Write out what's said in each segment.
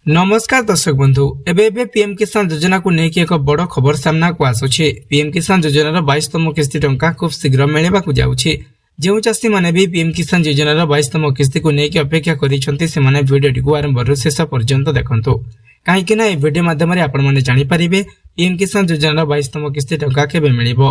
नमस्कार दर्शक बंधु एबे पीएम किसान योजना को लेकिन एक बड़ खबर सामना को आसुछि। पीएम किसान योजनार 22तम किस्ती टंका खूब शीघ्र मिलवा जाउछि। जो चाषी मैंने भी पीएम किसान योजनार 22तम किस्ती को लेकिन अपेक्षा करिसेंति से माने वीडियोटी को आरंभ शेष पर्यंत देखंतु। कहीं ना वीडियो माध्यम आपण माने जानि परिबे पीएम किसान योजनार 22तम किस्ती टंका केबे मिलिबो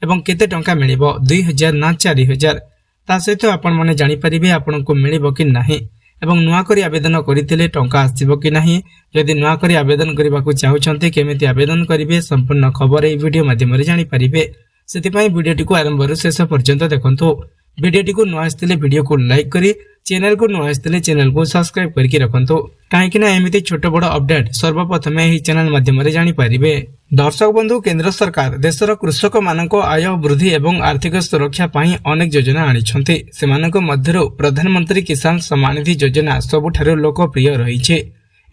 एवं केते टंका मिलिबो 2000 ना 4000। ता सहित आपण माने जानि परिबे आपनको मिलिबो कि नाही एवं नुआ करी आवेदन करथिले टंका आसीबो कि नाही। यदि नुआ करी आवेदन करबाकू चाहुछन्ते केमिति आवेदन करिवे संपूर्ण खबर ए वीडियो माध्यम रे जानि परिबे। सेति वीडियोटी को आरंभ शेष पर्यंत देखंतु। वीडियोटी को नुआ आस्तिले वीडियो को लाइक करी चैनल को नुआ आस्तिले चैनल को सब्सक्राइब करके रखंतु। काहेकि ना एमिति छोट बड़ अपडेट सर्वप्रथम एही चैनल माध्यम रे जानि परिबे। दर्शक बंधु केंद्र सरकार देशर कृषक मानक आय वृद्धि एवं आर्थिक सुरक्षा पाई अनेक योजना आनिछन्ति। सेमानक मध्यरु प्रधानमंत्री किसान सम्मान निधि योजना सबुठारु लोकप्रिय रहिछे।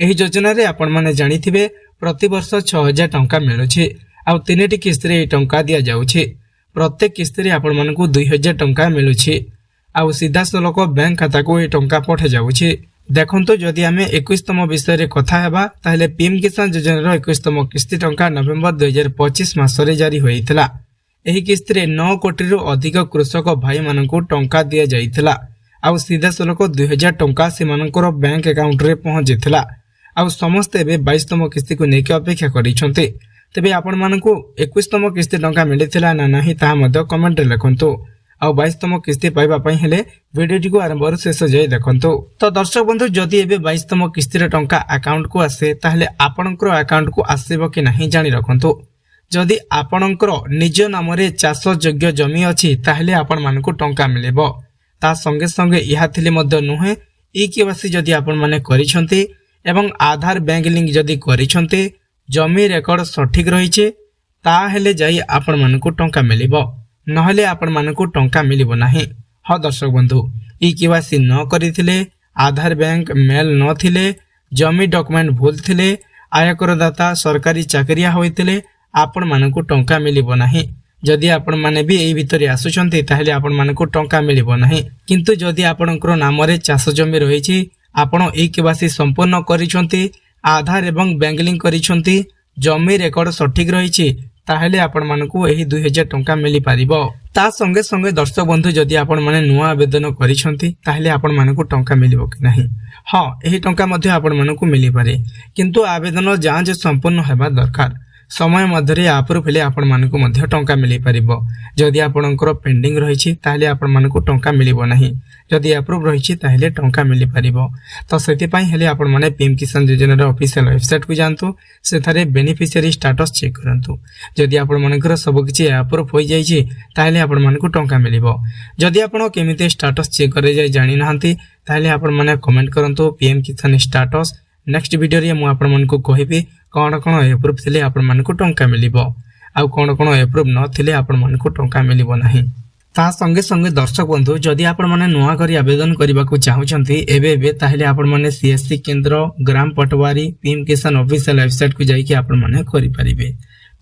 एही योजना रे आपण माने जानिथिबे प्रति वर्ष 6000 टंका मिलुछे आ तीनटी किस्ती रे टंका दिया जाउछे। प्रत्येक किस्ती रे आपण मानकु 2000 टंका मिलुछे आ सीधा सलक बैंक खाता को ए टंका पठा जाउछे। देखंतु जदि आमे 21तम विषय रे कथा हेबा ताहले पीएम किसान योजना 21तम किस्ती टंका नवेम्बर 2025 मासरे जारी होइथिला। एही किस्ती रे 9 कोटी रु अधिक कृषक भाई मानकु टंका दिया जाइथिला आ सीधा सलक 2000 टंका से मानकर बैंक अकाउंट रे पहुंचिथिला। आ समस्त एबे 22तम किस्ती को नेके अपेक्षा करिसंते। तबे आपण मानकु 21तम किस्ती टंका मिलिथिला ना नाही ता मध्य कमेंट रे लिखंतु। आ 22तम किस्ती पाइबा पई हेले वीडियोटी को आरंभ शेष जाय देखंतु। तो दर्शक बंधु जदि एबे 22तम किस्ती रे टंका अकाउंट को आसे ताहले आपनकर अकाउंट को आसेबो कि नाही जानि रखंतु। जदि आपनकर निज नाम रे चाष योग्य जमी अछि ताहले आपण मानकु टंका मिलेबो। ता संगे संगे इहा थिले मध्य नुहे ई-केवासी जदि आपण माने करिसंती एवं आधार बैंक लिंक जदि करिसंती जमी रेकर्ड सठिक रहिछे ताहेले जाई आपण मानकु टंका मिलिबो नहले आपण मानकु टंका मिलिबो नाही। हाँ दर्शक बंधु ई-केवासी न करिथिले आधार बैंक मेल न थिले जमी डॉक्यूमेंट भूल थिले आयकर दाता सरकारी चाकरिया होइथिले आपण मानकु टंका मिलिबो नाही। जदि आपण माने भी एई भितरे आसुचंती ताहले आपण मानकु टंका मिलिबो नाही। किंतु जदि आपणकर नाम रे चाष जमी रहिछि आपण ई-केवासी संपूर्ण करिसंती आधार एवं बैंक लिंक करिसंती जमी रेकर्ड सठिक रहिछि ताहले आपण मानकु एही 2000 टंका मिली पारिबो। ता संगे संगे दर्शक बंधु जदि आपण माने नुआ आवेदन करिसंती ताहले आपण मानकु टंका मिलिबो कि नाही। हां एही टंका मध्ये आपण मानकु मिली पारे किंतु आवेदन जांच संपूर्ण हेबा दरकार। समय मध्यरे अप्रूव हेले आपण मानकु मध्ये टंका मिली पारिबो। जदि आपणकर पेंडिंग रहिछि ताहले आपण मानकु टंका मिलिबो नाही। जदि अप्रूव रहिछि ताहले टंका मिली पारिबो। तो सेति पई हेले आपण माने पीएम किसान योजनार ऑफिशियल वेबसाइट को जानतु। सेथारे बेनिफिशियरी स्टेटस चेक करंतु। जदि आपण मानकर सब किछि अप्रूव होई जाइछि ताहले आपण मानकु टंका मिलिबो। जदि आपण केमिते स्टेटस चेक करे जाय जानि नाहंती ताहले आपण माने कमेंट करंतु पीएम किसान स्टेटस। नेक्स्ट वीडियो रे मु आपण मानकु कहिबी कोन कोन अप्रूव थिले आपण मानकु टंका मिलिबो आ कोन कोन अप्रूव न थिले आपण मानकु टंका मिलिबो नाही। ता संगे संगे दर्शक बंधु जदि आपण माने नुआ करी आवेदन करबाकू चाहुचंती एबे ताहले आपण माने सीएससी केंद्र ग्राम पटवारी पीएम किसान ऑफिशियल वेबसाइट को जाई कि आपण माने करि परिबे।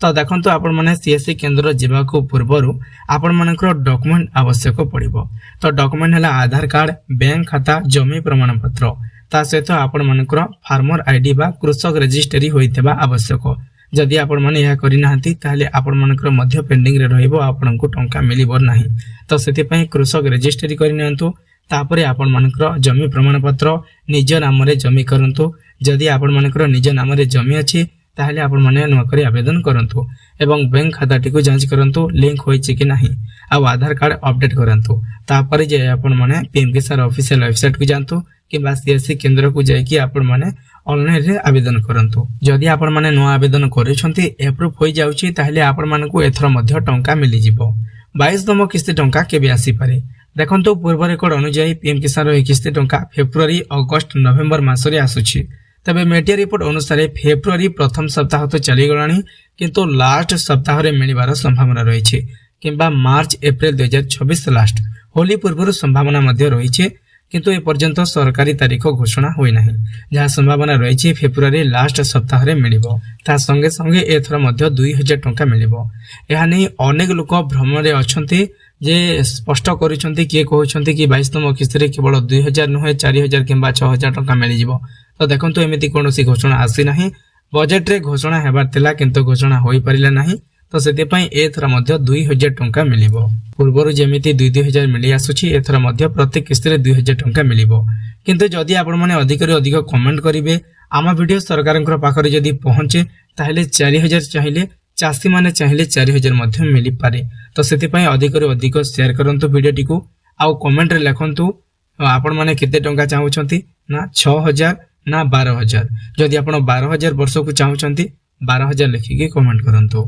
तो देखंतु आपण माने सीएससी केंद्र जेबाकू पूर्वरु आपण मानकर डॉक्यूमेंट आवश्यक पड़िबो। तो डॉक्यूमेंट हला आधार कार्ड बैंक खाता जमी प्रमाण पत्र ता सहित आपण मानकर फार्मर आईडी बा कृषक रजिस्ट्री होइतेबा आवश्यक। जदि आपण माने यह करि नाहंती ताहले आपण मानकर मध्य पेंडिंग रे रहइबो आपनकु टंका मिलिबो नाही। तो सेति पई कृषक रजिस्ट्री करि नियंतु। तापरे आपण मानकर जमी प्रमाण पत्र निज नाम रे जमी करंतु। जदि आपण मानकर निज नाम रे जमी अछि ताहले आपण माने नुआ करी आवेदन करंतु एवं बैंक खाताटी को जांच करंतु लिंक होइछि कि नाही आ आधार कार्ड अपडेट करंतु। तापरे जे आपण माने पीएम किसान ऑफिशियल वेबसाइट को जानतु किबा सीएससी केंद्र को जाय कि आपण माने ऑनलाइन रे आवेदन करंतु। जदि आपण माने नुआ आवेदन करिसंती अप्रूव होई जाउछि ताहले आपण मानकु एथर मध्य टंका मिलि जिवो। 22तम किस्ती टंका केबे आसी पारे देखंतु पूर्व रेकर्ड अनुसार पीएम किसान रो किस्ती टंका फेब्रुआरी अगस्त नवेम्बर मासरे आसुछि। तबे मीडिया रिपोर्ट अनुसार फेब्रुआरी प्रथम सप्ताह तो चली गलानी किंतु लास्ट सप्ताह रे मिलिबार संभावना रहिछि किंबा मार्च एप्रिल 2026 लास्ट होली पूर्व संभावना मध्य रहिछि किंतु ए पर्यंत सरकारी तारीख घोषणा होई नाही। जहा संभावना रहिछि फेब्रुआरी लास्ट सप्ताह रे मिलिबो। ता संगे संगे एथर मध्य 2000 टंका मिलिबो। एहा नै अनेक लोक भ्रम रे अछंती ଯେ ସ୍ପଷ୍ଟ କରିଛନ୍ତି କିଏ କହୁଛନ୍ତି କି 22ତମ କିସ୍ତିରେ କେବଳ 2000 ନୁହେଁ 4000 କିମ୍ବା 6000 ଟଙ୍କା ମିଳିଯିବ। ତ ଦେଖନ୍ତୁ ଏମିତି କୌଣସି ଘୋଷଣା ଆସିନାହିଁ। ବଜେଟରେ ଘୋଷଣା ହେବାର ଥିଲା କିନ୍ତୁ ଘୋଷଣା ହୋଇପାରିଲା ନାହିଁ। ତ ସେଥିପାଇଁ ଏଥର ମଧ୍ୟ 2000 ଟଙ୍କା ମିଳିବ। ପୂର୍ବରୁ ଯେମିତି 2000 ମିଳି ଆସୁଛି ଏଥର ମଧ୍ୟ ପ୍ରତି କିସ୍ତିରେ 2000 ଟଙ୍କା ମିଳିବ। କିନ୍ତୁ ଯଦି ଆପଣମାନେ ଅଧିକରୁ ଅଧିକ କମେଣ୍ଟ କରିବେ, ଆମ ଭିଡ଼ିଓ ସରକାରଙ୍କ ପାଖରେ ଯଦି ପହଞ୍ଚେ ତାହେଲେ 4000 ଚାହିଁଲେ ଚାଷୀମାନେ ଚାହିଁଲେ 4000 ମଧ୍ୟ ମିଳିପାରେ। ତ ସେଥିପାଇଁ ଅଧିକରୁ ଅଧିକ ସେୟାର କରନ୍ତୁ ଭିଡ଼ିଓଟିକୁ ଆଉ କମେଣ୍ଟରେ ଲେଖନ୍ତୁ ଆପଣମାନେ କେତେ ଟଙ୍କା ଚାହୁଁଛନ୍ତି, ନା 6000 ନା 12000। ଯଦି ଆପଣ 12000 ବର୍ଷକୁ ଚାହୁଁଛନ୍ତି 12000 ଲେଖିକି କମେଣ୍ଟ କରନ୍ତୁ।